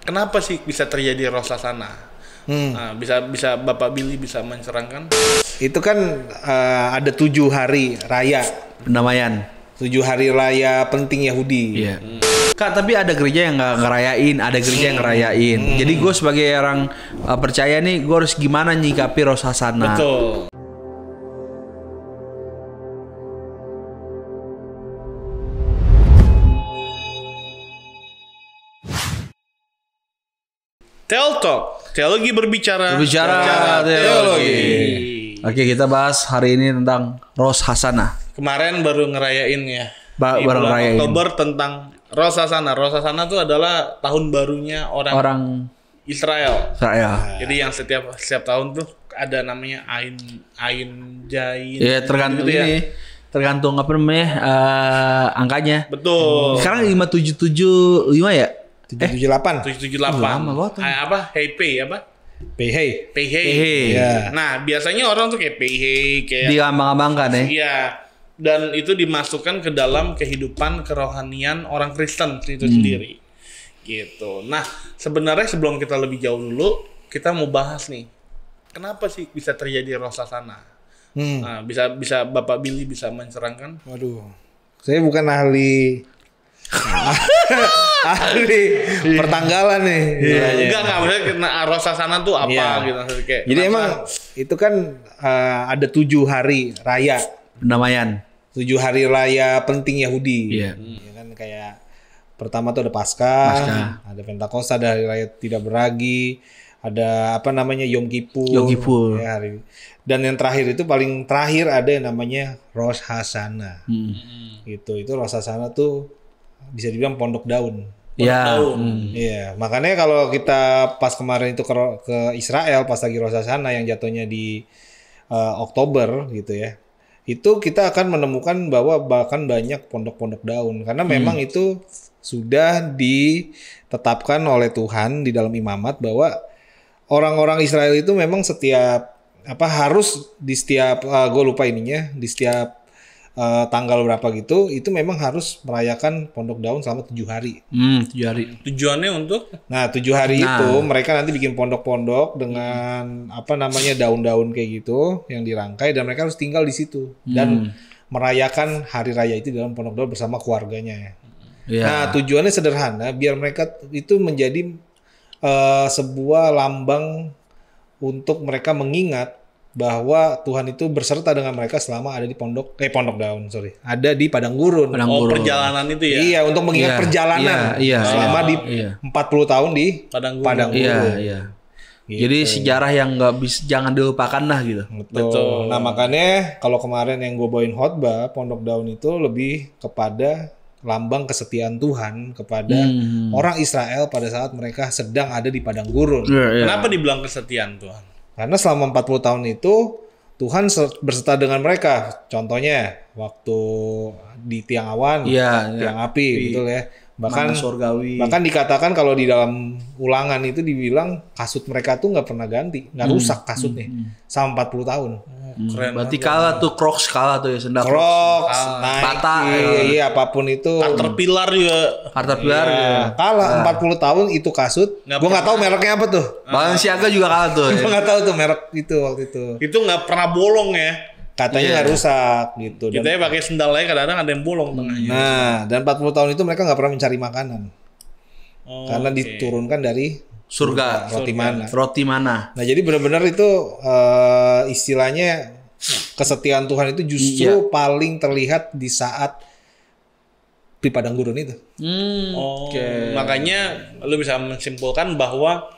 Kenapa sih bisa terjadi roh sasana? Nah, bisa Bapak Billy bisa mencerangkan? Itu kan ada 7 hari raya. Pendamaian. 7 hari raya penting Yahudi. Iya. Kak, tapi ada gereja yang nggak ngerayain, ada gereja yang ngerayain. Jadi gue sebagai orang percaya nih, gue harus gimana nyikapi roh sasana? Betul. Teltalk, teologi berbicara. Berbicara teologi. Oke, kita bahas hari ini tentang roh sasana. Kemarin baru ngerayain ya. Di Baru bulan ngerayain. Oktober tentang roh sasana. Roh sasana itu adalah tahun barunya orang Israel. Saya. Jadi yang setiap tahun tuh ada namanya Ain Jain. Ya tergantung gitu ya. ini. Tergantung apa namanya angkanya. Betul. Sekarang 5775 ya? 778. 778. Lama banget. Apa? Hey Pay apa? Pehei. Payhey. Ya. Nah, biasanya orang tuh kayak Payhey kayak Diambang-ambangkan ya. iya. Dan itu dimasukkan ke dalam kehidupan kerohanian orang Kristen itu sendiri. Gitu. Nah, sebenarnya sebelum kita lebih jauh dulu, kita mau bahas nih. Kenapa sih bisa terjadi roh sasana? Nah, bisa Bapak Billy bisa mencerangkan? Waduh. Saya bukan ahli pertanggalan nih. Enggak, maksudnya kena roh sasana tuh apa Iya. gitu maksudnya kayak. Jadi kenapa? emang itu kan ada 7 hari raya. Pendamaian. 7 hari raya penting Yahudi. Iya. Ya kan kayak pertama tuh ada Paskah, ada Pentakosta, ada hari raya tidak beragi, ada apa namanya Yom Kippur. Yom Kippur. Ya, dan yang terakhir itu paling terakhir ada yang namanya Rosh Hashanah. Gitu. Itu Rosh Hashanah tuh bisa dibilang pondok daun. Ya. Iya, makanya kalau kita pas kemarin itu ke Israel pas lagi Rosh Hashanah yang jatuhnya di Oktober gitu ya. Itu kita akan menemukan bahwa bahkan banyak pondok-pondok daun karena memang itu sudah ditetapkan oleh Tuhan di dalam imamat bahwa orang-orang Israel itu memang setiap harus di setiap gue lupa ininya di setiap tanggal berapa gitu itu memang harus merayakan pondok daun selama 7 hari. 7 hari. Tujuannya untuk Nah 7 hari itu mereka nanti bikin pondok-pondok dengan daun-daun kayak gitu yang dirangkai dan mereka harus tinggal di situ dan merayakan hari raya itu dalam pondok daun bersama keluarganya. Ya. Nah tujuannya sederhana biar mereka itu menjadi sebuah lambang untuk mereka mengingat bahwa Tuhan itu berserta dengan mereka selama ada di pondok daun, ada di padang gurun. perjalanan itu ya. Iya, untuk mengingat perjalanan selama di 40 tahun di padang gurun. Iya. Gitu. Jadi sejarah yang jangan dilupakan lah gitu. Betul. Nah makanya kalau kemarin yang gue bawain khotbah, pondok daun itu lebih kepada lambang kesetiaan Tuhan kepada orang Israel pada saat mereka sedang ada di padang gurun. Kenapa dibilang kesetiaan Tuhan? Karena selama 40 tahun itu Tuhan berserta dengan mereka. Contohnya waktu di tiang awan, tiang api, betul ya. Bahkan dikatakan kalau di dalam ulangan itu dibilang kasut mereka tuh nggak pernah ganti, nggak rusak kasutnya selama 40 tahun. Keren. Berarti kalah tuh Crocs kalah tuh ya sendal Crocs, Bata, Nike, apapun itu. Caterpillar juga. Caterpillar. Kalah 40 tahun itu kasut. Gue nggak tahu mereknya apa tuh. Balenciaga juga kalah tuh. Gue nggak tahu tuh merek itu waktu itu. Itu nggak pernah bolong ya. Katanya nggak rusak gitu. Kita ya pakai sendal aja kadang-kadang ada yang bolong tengahnya. Nah, dan 40 tahun itu mereka nggak pernah mencari makanan. Karena diturunkan dari surga. Roti mana. Nah, jadi benar-benar itu istilahnya kesetiaan Tuhan itu justru paling terlihat di saat di padang gurun itu. Makanya lu bisa menyimpulkan bahwa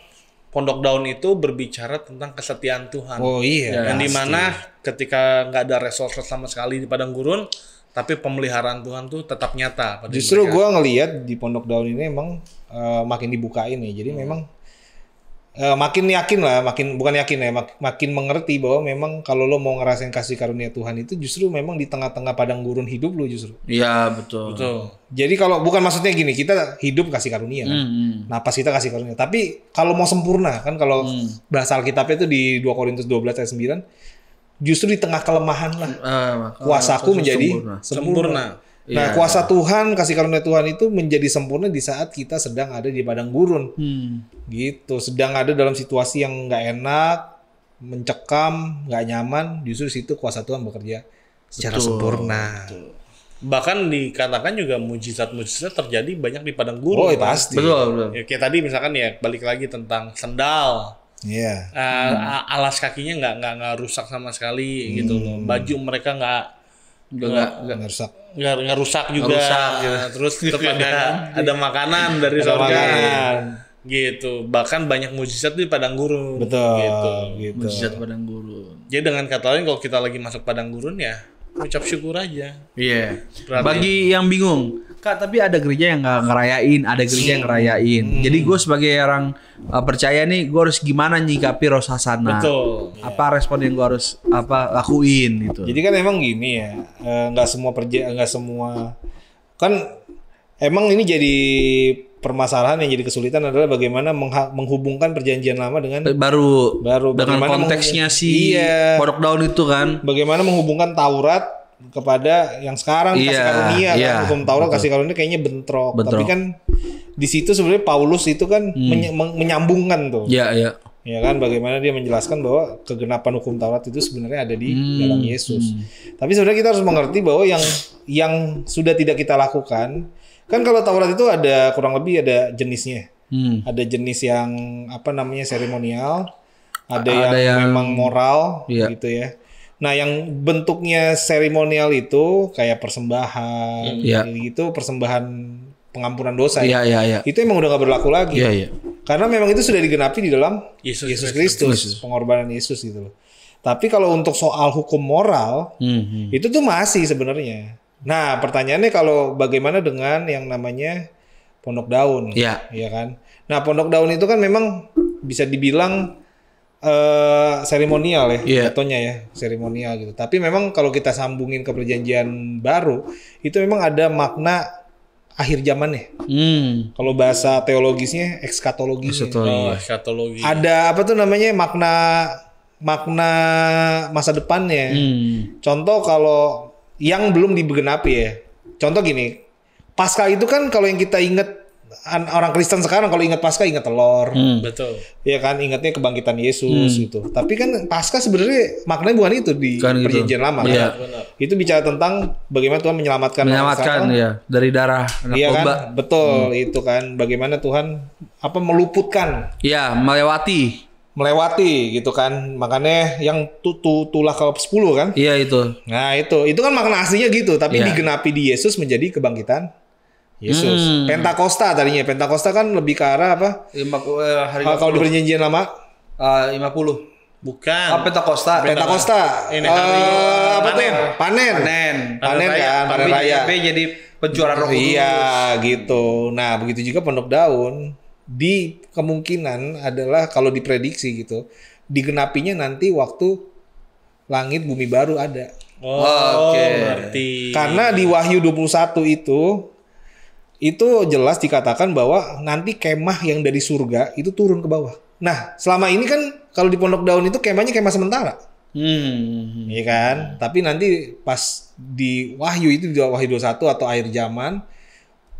pondok daun itu berbicara tentang kesetiaan Tuhan. Oh iya. Yang dimana ketika nggak ada resource sama sekali di padang gurun, tapi pemeliharaan Tuhan tuh tetap nyata. Justru gue ngelihat di pondok daun ini emang makin dibukain nih. Jadi memang makin yakin lah, makin mengerti bahwa memang kalau lo mau ngerasain kasih karunia Tuhan itu justru memang di tengah-tengah padang gurun hidup lo justru. Iya betul. Jadi kalau bukan maksudnya gini, kita hidup kasih karunia kan. Napas kita kasih karunia. Tapi kalau mau sempurna kan kalau bahasa Alkitabnya itu di 2 Korintus 12 ayat 9 justru di tengah kelemahan lah kuasaku menjadi sempurna. Nah, kuasa Tuhan, kasih karunia Tuhan itu menjadi sempurna di saat kita sedang ada di padang gurun. Gitu, sedang ada dalam situasi yang nggak enak, mencekam, nggak nyaman, justru situ kuasa Tuhan bekerja secara sempurna. Bahkan dikatakan juga mujizat-mujizat terjadi banyak di padang gurun. Oh, kan? pasti. Betul. Ya, kayak tadi misalkan ya balik lagi tentang sendal. Iya. Alas kakinya nggak rusak sama sekali gitu loh. Baju mereka nggak Rusak. nggak rusak juga. Terus tetap ada makanan dari Ada surga. makanan. Gitu. Bahkan banyak mujizat di padang gurun. Betul. Gitu. Mujizat padang gurun. Jadi dengan kata lain kalau kita lagi masuk padang gurun ya ucap syukur aja. Iya. Berarti- Bagi yang bingung, Kak, tapi ada gereja yang nggak ngerayain, ada gereja yang ngerayain. Jadi gue sebagai orang percaya nih, gue harus gimana nyikapi Rosh Hashanah? Betul. Apa respon yang gue harus lakuin gitu? Jadi kan emang gini ya, nggak semua kan emang ini jadi permasalahan yang jadi kesulitan adalah bagaimana menghubungkan perjanjian lama dengan baru dengan bagaimana konteksnya si Iya. Pondok Daun itu kan. bagaimana menghubungkan Taurat kepada yang sekarang kasih Iya, karunia kan, iya, hukum Taurat kasih karunia kayaknya bentrok. Bentrok. Tapi kan di situ sebenarnya Paulus itu kan menyambungkan tuh. Iya, iya. Ya kan, bagaimana dia menjelaskan bahwa kegenapan hukum Taurat itu sebenarnya ada di dalam Yesus. Tapi sebenarnya kita harus mengerti bahwa yang sudah tidak kita lakukan, kan kalau Taurat itu ada kurang lebih ada jenisnya. Ada jenis yang apa namanya seremonial, ada yang memang moral Iya. gitu ya. Nah, yang bentuknya seremonial itu kayak persembahan, Iya. gitu, persembahan pengampunan dosa Iya, ya. iya, iya. Itu emang udah gak berlaku lagi. Iya, iya. Karena memang itu sudah digenapi di dalam Yesus Yesus Kristus, pengorbanan Yesus gitu loh. Tapi kalau untuk soal hukum moral, itu tuh masih sebenarnya. Nah, pertanyaannya kalau bagaimana dengan yang namanya Pondok Daun, Iya. ya kan? Nah, Pondok Daun itu kan memang bisa dibilang seremonial ya, Iya. jatuhnya ya, seremonial gitu. Tapi memang kalau kita sambungin ke perjanjian baru, itu memang ada makna akhir zamannya. Kalau bahasa teologisnya ekskatologi. Eskatologi. Ada apa tuh namanya makna masa depannya. Contoh kalau yang belum digenapi ya. Contoh gini, Paskah itu kan kalau yang kita ingat orang Kristen sekarang kalau ingat Paskah ingat telur. Betul. Ya kan ingatnya kebangkitan Yesus gitu. Tapi kan Paskah sebenarnya maknanya bukan itu di Kan gitu. perjanjian lama. Iya. Kan? Itu bicara tentang bagaimana Tuhan menyelamatkan orang Israel. ya dari darah Iya kan? narkoba. Betul, itu kan bagaimana Tuhan meluputkan, Iya, melewati. gitu kan. Makanya yang tulah ke-10 kan. Iya itu. Nah, itu kan makna aslinya gitu, tapi Iya. digenapi di Yesus menjadi kebangkitan Yesus. Pentakosta tadinya. Pentakosta kan lebih ke arah apa? Kalau di perjanjian lama 50. Bukan. Pentakosta. Ini hari apa tuh? Panen kan, panen raya. Jadi penjualan roh kudus. Iya, gitu. Nah, begitu juga Pondok Daun di kemungkinan adalah kalau diprediksi gitu, digenapinya nanti waktu langit bumi baru ada. Oke. Berarti. Karena di Wahyu 21 itu jelas dikatakan bahwa nanti kemah yang dari surga itu turun ke bawah. Nah, selama ini kan kalau di Pondok Daun itu kemahnya kemah sementara. Iya kan? Tapi nanti pas di Wahyu itu di Wahyu 21 atau akhir zaman,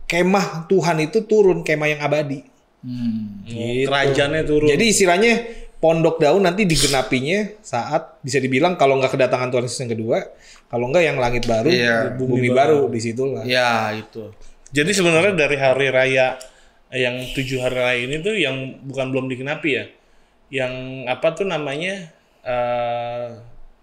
kemah Tuhan itu turun, kemah yang abadi. Gitu. Kerajaannya turun. Jadi istilahnya Pondok Daun nanti digenapinya saat bisa dibilang kalau nggak kedatangan Tuhan Yesus yang kedua, kalau nggak yang langit baru, Iya, bumi baru di situlah. Ya itu. Jadi sebenarnya dari hari raya yang 7 hari raya ini tuh yang bukan belum digenapi ya. Yang apa tuh namanya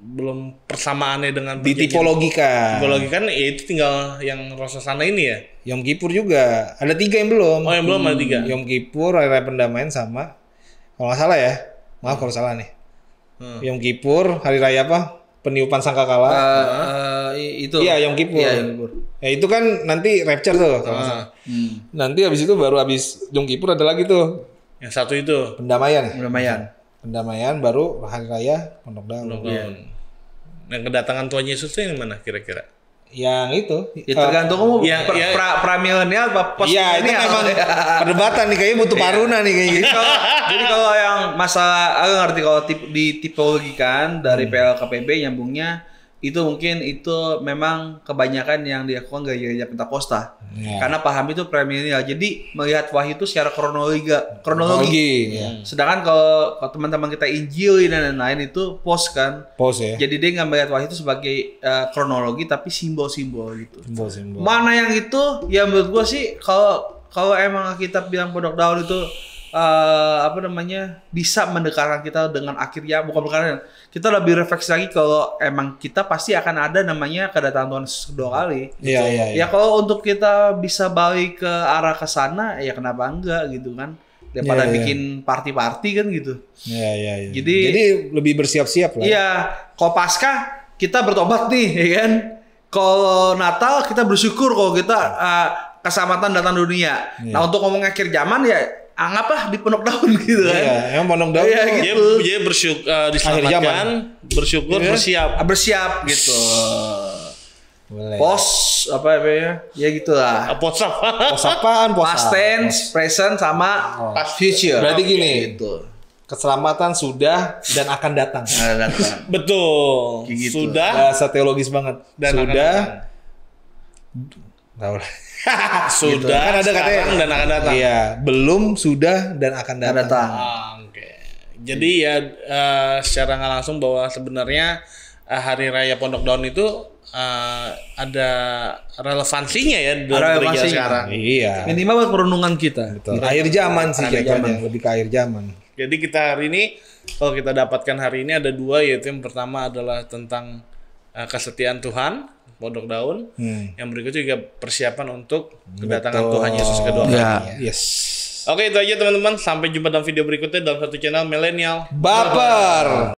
belum persamaannya dengan Ditipologikan. Tipologi kan ya itu tinggal yang Rosh Hashanah ini ya. Yom Kippur juga ada 3 yang belum. Oh yang belum ada 3. Yom Kippur, Hari Raya Pendamaian sama kalau nggak salah ya, maaf kalau salah nih. Yom Kippur, Hari Raya apa? Peniupan sangkakala. Itu. Iya, Yom Kippur. Iya, Yom Kippur. Ya itu kan nanti rapture tuh kalau nggak salah. Nanti habis itu baru habis Yom Kippur ada lagi tuh Yang satu itu. pendamaian. Lumayan. Pendamaian baru Hari Raya Pondok Daun. Yang kedatangan Tuhan Yesus itu yang mana kira-kira? Yang itu. Ya tergantung kamu yang- yang- pra-milenial apa post Iya, itu memang perdebatan nih kayaknya butuh paruna nih kayaknya. Jadi kalau yang masalah aku ngerti kalau di tipologikan dari PLKPB nyambungnya itu mungkin itu memang kebanyakan yang dilakukan gereja Pentakosta. Ya. Karena paham itu premilenial. Jadi melihat wahyu itu secara kronologi. Ya. Sedangkan kalau teman-teman kita Injil dan lain-lain itu post kan. Post ya. Jadi dia nggak melihat wahyu itu sebagai kronologi tapi simbol-simbol gitu. Simbol-simbol. Mana yang itu? Ya menurut gua sih kalau emang kita bilang Pondok Daun itu bisa mendekatkan kita dengan akhirnya, bukan mendekatkan, kita lebih refleksi lagi kalau emang kita pasti akan ada namanya kedatangan Tuhan Yesus kedua kali. Iya. Ya kalau untuk kita bisa balik ke arah ke sana, ya kenapa enggak gitu kan? Daripada Iya. bikin party-party kan gitu. Iya. Jadi lebih bersiap-siap lah. iya, kalau Paskah kita bertobat nih, ya kan? Kalau Natal kita bersyukur kalau kita keselamatan datang dunia. Iya. Nah untuk ngomong akhir zaman ya anggaplah di Pondok Daun gitu kan. Iya, emang Pondok Daun Iya, tuh gitu. Dia bersyukur Akhir diselamatkan, bersyukur, Iya. bersiap. Bersiap gitu. boleh. Pos apa ya? Ya gitulah. Pos apa? Pos apaan? Pos Past apa? tense, present sama past future. Berarti gini. Gitu. Keselamatan sudah dan akan datang. Nah, datang. Betul. Kayak gitu. Sudah Bahasa teologis banget. dan Sudah. akan Tahu lah. sudah Kan ada katanya. sekarang dan akan datang. Iya, belum, sudah dan akan datang. Datang. Oke. Jadi ya secara nggak langsung bahwa sebenarnya Hari Raya Pondok Daun itu ada relevansinya ya dalam gereja Relevansinya. sekarang. Iya. Minimal buat perenungan kita. Betul. Akhir zaman sih Akhir jatuhnya, zaman. lebih ke akhir zaman. Jadi kita hari ini kalau kita dapatkan hari ini ada dua, yaitu yang pertama adalah tentang kesetiaan Tuhan Pondok Daun. Yang berikutnya juga persiapan untuk kedatangan Betul. Tuhan Yesus kedua kali. Ya. Yes. Oke, itu aja teman-teman. Sampai jumpa dalam video berikutnya dalam satu channel Milenial Baper.